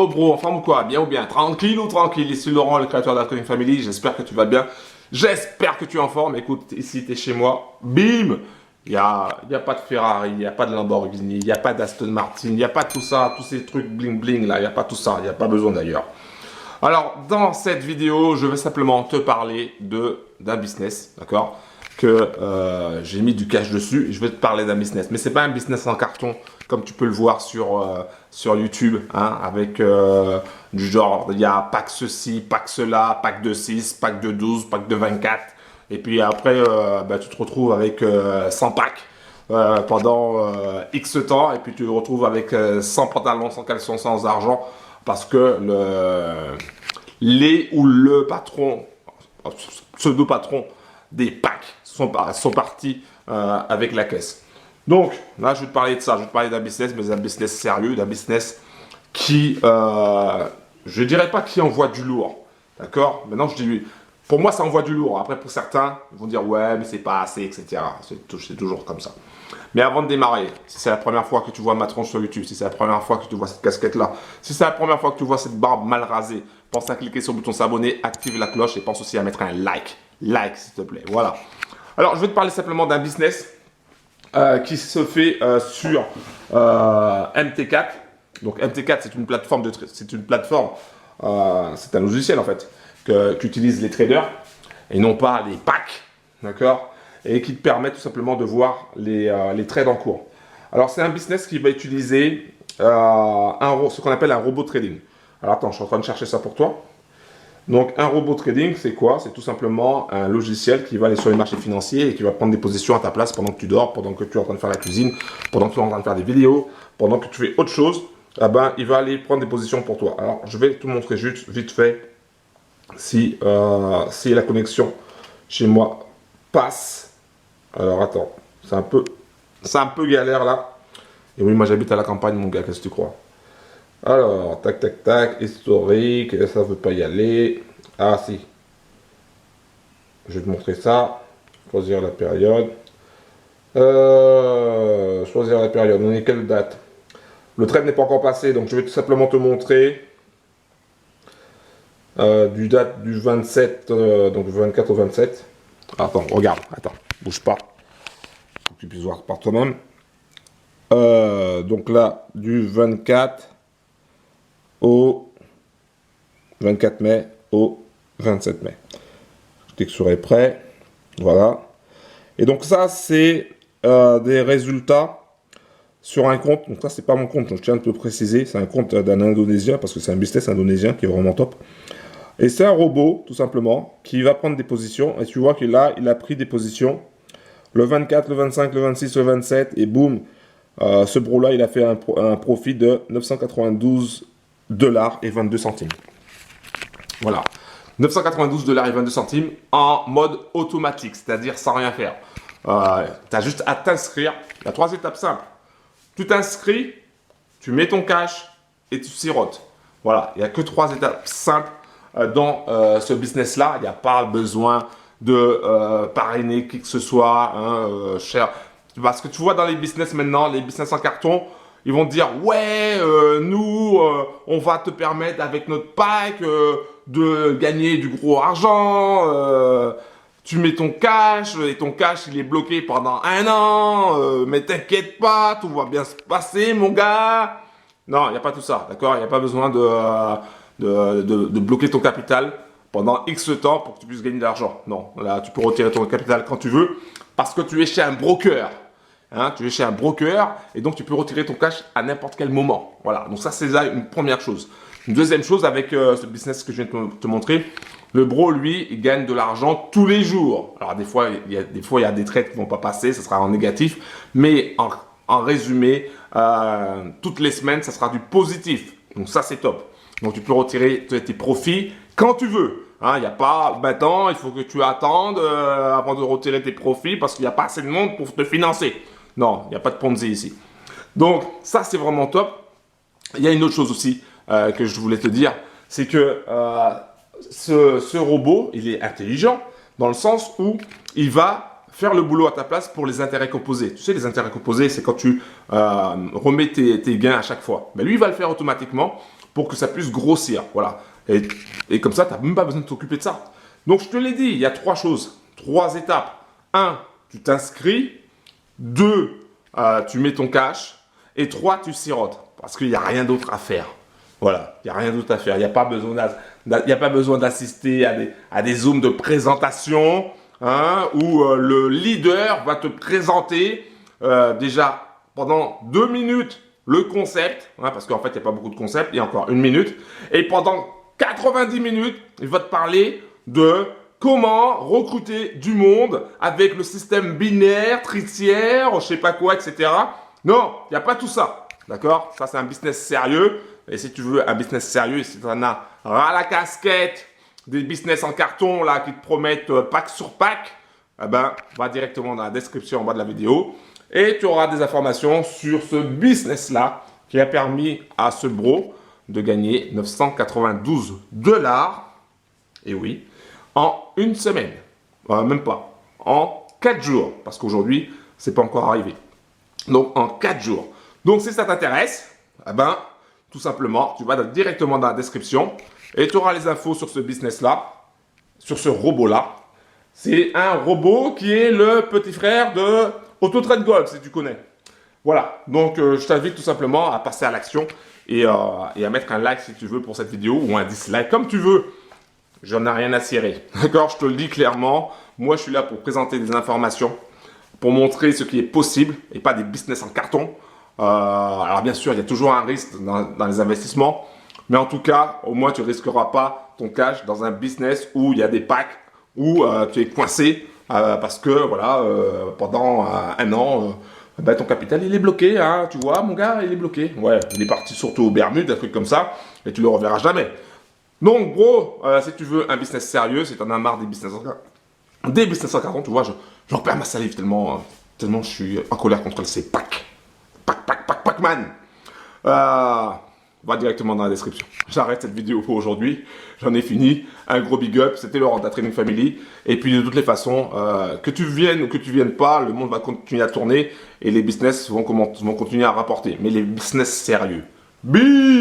Yo bro, en forme ou quoi? Bien ou bien? Tranquille ou tranquille? Ici Laurent, le créateur de la Coding Family. J'espère que tu vas bien. J'espère que tu es en forme. Écoute, ici tu es chez moi. Bim! Il y a pas de Ferrari, il n'y a pas de Lamborghini, il n'y a pas d'Aston Martin, il n'y a pas tout ça, tous ces trucs bling bling là, il n'y a pas tout ça, il n'y a pas besoin d'ailleurs. Alors, dans cette vidéo, je vais simplement te parler d'un business, d'accord, que j'ai mis du cash dessus. Je vais te parler d'un business, mais c'est pas un business en carton comme tu peux le voir sur YouTube, hein, avec du genre, il y a pack ceci, pack cela, pack de 6, pack de 12, pack de 24. Et puis après, tu te retrouves avec 100 packs pendant X temps. Et puis tu te retrouves avec 100 pantalons, 100 caleçons, sans argent. Parce que le patron, pseudo-patron des packs sont partis avec la caisse. Donc là, je vais te parler de ça. Je vais te parler d'un business, mais d'un business sérieux, d'un business qui, je dirais pas qui envoie du lourd. D'accord? Maintenant, je dis, pour moi, ça envoie du lourd. Après, pour certains, ils vont dire, ouais, mais c'est pas assez, etc. C'est toujours comme ça. Mais avant de démarrer, si c'est la première fois que tu vois ma tronche sur YouTube, si c'est la première fois que tu vois cette casquette-là, si c'est la première fois que tu vois cette barbe mal rasée, pense à cliquer sur le bouton s'abonner, active la cloche et pense aussi à mettre un like. Like, s'il te plaît. Voilà. Alors, je vais te parler simplement d'un business qui se fait sur MT4. Donc, MT4, c'est une plateforme c'est un logiciel en fait qu'utilisent les traders et non pas les packs, d'accord, et qui te permet tout simplement de voir les trades en cours. Alors, c'est un business qui va utiliser ce qu'on appelle un robot trading. Alors, attends, je suis en train de chercher ça pour toi. Donc, un robot trading, c'est quoi? C'est tout simplement un logiciel qui va aller sur les marchés financiers et qui va prendre des positions à ta place pendant que tu dors, pendant que tu es en train de faire la cuisine, pendant que tu es en train de faire des vidéos, pendant que tu fais autre chose. Ah ben, il va aller prendre des positions pour toi. Alors, je vais te montrer juste vite fait si la connexion chez moi passe. Alors, attends, c'est un peu galère là. Et oui, moi j'habite à la campagne, mon gars, qu'est-ce que tu crois? Alors, tac, tac, tac, historique, ça veut pas y aller. Ah, si. Je vais te montrer ça. Choisir la période. Choisir la période. On est quelle date? Le trade n'est pas encore passé, donc je vais tout simplement te montrer du date du 27, donc du 24 au 27. Attends, regarde, attends, bouge pas. Faut que tu puisses voir par toi-même. Donc là, du 24 au 24 mai au 27 mai. Je clique sur prêt. Voilà. Et donc ça, c'est des résultats sur un compte. Donc ça, c'est pas mon compte, donc je tiens à te préciser. C'est un compte d'un Indonésien, parce que c'est un business indonésien qui est vraiment top. Et c'est un robot, tout simplement, qui va prendre des positions. Et tu vois qu'il a pris des positions le 24, le 25, le 26, le 27. Et boum, ce bro-là, il a fait un profit de 992 $ et 22 centimes. Voilà. 992 $ et 22 centimes en mode automatique, c'est-à-dire sans rien faire. Tu as juste à t'inscrire. Il y a 3 étapes simples. Tu t'inscris, tu mets ton cash et tu sirotes. Voilà, il n'y a que 3 étapes simples dans ce business-là. Il n'y a pas besoin de parrainer qui que ce soit, hein, cher. Parce que tu vois dans les business maintenant, les business en carton, ils vont te dire « Ouais, nous, on va te permettre avec notre pack de gagner du gros argent. Tu mets ton cash et ton cash, il est bloqué pendant 1 an. Mais t'inquiète pas, tout va bien se passer, mon gars. » Non, il n'y a pas tout ça, d'accord? Il n'y a pas besoin de bloquer ton capital pendant X temps pour que tu puisses gagner de l'argent. Non, là, tu peux retirer ton capital quand tu veux parce que tu es chez un broker. Hein, tu es chez un broker et donc tu peux retirer ton cash à n'importe quel moment. Voilà, donc ça c'est là une première chose. Une deuxième chose avec ce business que je viens de te montrer, le bro lui il gagne de l'argent tous les jours. Alors des fois il y a des trades qui vont pas passer, ça sera en négatif, mais en résumé, toutes les semaines ça sera du positif. Donc ça c'est top. Donc tu peux retirer tes profits quand tu veux. Hein, il n'y a pas maintenant, il faut que tu attendes avant de retirer tes profits parce qu'il n'y a pas assez de monde pour te financer. Non, il n'y a pas de Ponzi ici. Donc, ça, c'est vraiment top. Il y a une autre chose aussi que je voulais te dire, c'est que ce robot, il est intelligent dans le sens où il va faire le boulot à ta place pour les intérêts composés. Tu sais, les intérêts composés, c'est quand tu remets tes gains à chaque fois. Mais lui, il va le faire automatiquement pour que ça puisse grossir. Voilà. Et comme ça, tu n'as même pas besoin de t'occuper de ça. Donc, je te l'ai dit, il y a 3 choses, 3 étapes. 1, tu t'inscris. 2, tu mets ton cash. Et 3, tu sirotes. Parce qu'il n'y a rien d'autre à faire. Voilà, il n'y a rien d'autre à faire. Il n'y a pas besoin d'assister à des zooms de présentation, hein, où le leader va te présenter déjà pendant 2 minutes le concept, hein, parce qu'en fait, il n'y a pas beaucoup de concepts, il y a encore 1 minute. Et pendant 90 minutes, il va te parler de comment recruter du monde avec le système binaire, tritière, je sais pas quoi, etc. Non, il n'y a pas tout ça. D'accord? Ça, c'est un business sérieux. Et si tu veux un business sérieux, si tu en as ras la casquette des business en carton là qui te promettent pack sur pack, eh ben, va directement dans la description en bas de la vidéo et tu auras des informations sur ce business là qui a permis à ce bro de gagner 992 $. Et oui, en 1 semaine. Même pas. En 4 jours. Parce qu'aujourd'hui, c'est pas encore arrivé. Donc, en 4 jours. Donc, si ça t'intéresse, eh ben, tout simplement, tu vas directement dans la description et tu auras les infos sur ce business-là, sur ce robot-là. C'est un robot qui est le petit frère de AutoTrade Gold, si tu connais. Voilà. Donc, je t'invite tout simplement à passer à l'action et à mettre un like si tu veux pour cette vidéo ou un dislike, comme tu veux. J'en ai rien à cirer. D'accord? Je te le dis clairement. Moi, je suis là pour présenter des informations, pour montrer ce qui est possible et pas des business en carton. Alors bien sûr, il y a toujours un risque dans les investissements, mais en tout cas, au moins tu ne risqueras pas ton cash dans un business où il y a des packs, où tu es coincé parce que voilà, pendant 1 an, ben, ton capital il est bloqué, hein, tu vois, mon gars, il est bloqué. Ouais, il est parti surtout aux Bermudes, un truc comme ça, et tu le reverras jamais. Donc, bro, si tu veux un business sérieux, si tu en as marre des business en carton, tu vois, j'en perds ma salive tellement je suis en colère contre ces packs. Pac-Man. Va directement dans la description. J'arrête cette vidéo pour aujourd'hui. J'en ai fini. Un gros big up. C'était Laurent de la Trading Family. Et puis de toutes les façons, que tu viennes ou que tu viennes pas, le monde va continuer à tourner et les business vont continuer à rapporter. Mais les business sérieux. Bim!